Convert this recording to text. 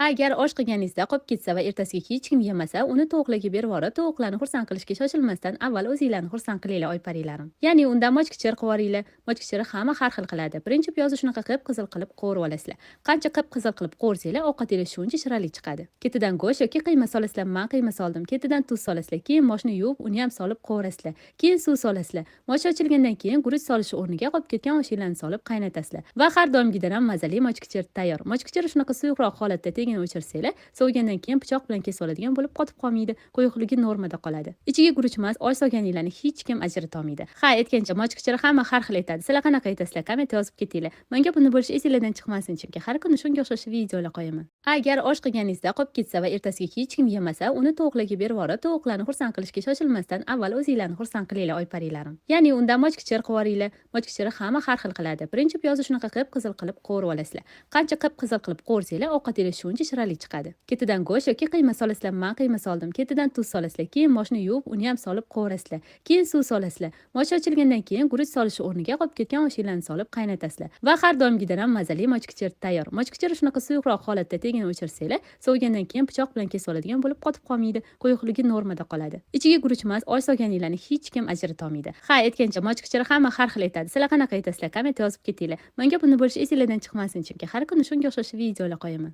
Agar osh qilganingizda qolib ketsa va ertasiga hech kim yemasa, uni tovuqlarga berib yuborib, tovuqlarni xursand qilishga shoshilmasdan avval o'zinglarni xursand qilinglar, oyparilarim. Ya'ni undan mochkichir qilib yuboringlar. Mochkichiri hamma har xil qiladi. Birinchi piyozni shunaqa qip-qizil qilib qovurib olasizlar. Qancha qip-qizil qilib qovursanglar, ovqatingiz shuncha shirinlik chiqadi. Ketidan go'sht yoki qiyma solasizlar. Men qiyma soldim. Ketidan tuz solasizlar. Keyin moshni yuvib, uni ham solib qovurasizlar. Keyin suv solasizlar. Mosh ochilgandan keyin guruch solish o'rniga qolib ketgan oshinglarni solib qaynatasizlar. Va har doimgidan ham mazali mochkichir tayyor. Mochkichir shunaqa suyuqroq holatda tegini o'chirsanglar, sovigandan keyin pichoq bilan kesib oladigan bo'lib qotib qolmaydi, quyuqligi normada qoladi. Ichiga guruch emas, osh solganinglarni hech kim ajrata olmaydi. Ha, aytgancha mochkichiri hamma har xil aytadi. Sizlar qanaqa aytasizlar? Komment yozib ketinglar. Menga buni bo'lish esinglardan chiqmasin, chunki har kuni shunga o'xshash videolar qo'yaman. Agar osh qilganingizda qolib ketsa va ertasiga hech kim yemasa, uni tovuqlarga berib yuborib, tovuqlarni xursand qilishga shoshilmasdan avval o'zinglarni xursand qilinglar, oyparilarim. Ya'ni undan mochkichir qilib yuboringlar. Mochkichiri hamma har xil qiladi. Birinchi piyozni shunaqa qip-qizil qilib qovurib olasizlar. Qancha qip-qizil qilib qovursanglar, ovqatingiz shuncha shirinlik chiqadi. Ketidan go'sht yoki qiyma solasizlar. Men qiyma soldim. Ketidan tuz solasizlar. Keyin moshni yuvib, uni ham solib qovurasizlar. Keyin suv solasizlar. Mosh ochilgandan keyin guruch solish o'rniga qolib ketgan oshinglarni solib qaynatasizlar. Va har doimgidan ham mazali mochkichir tayyor. Mochkichir shunaqa suyuqroq holatda tegini o'chirsanglar, sovigandan keyin pichoq bilan kesib oladigan bo'lib qotib qolmaydi, quyuqligi normada qoladi. Ichiga guruch emas, osh solganinglarni hech kim ajrata olmaydi. Ha, aytgancha mochkichiri hamma har xil aytadi. Sizlar qanaqa aytasizlar? Komment yozib ketinglar. Menga buni bo'lish esinglardan chiqmasin, chunki har kuni shunga o'xshash videolar qo'yaman.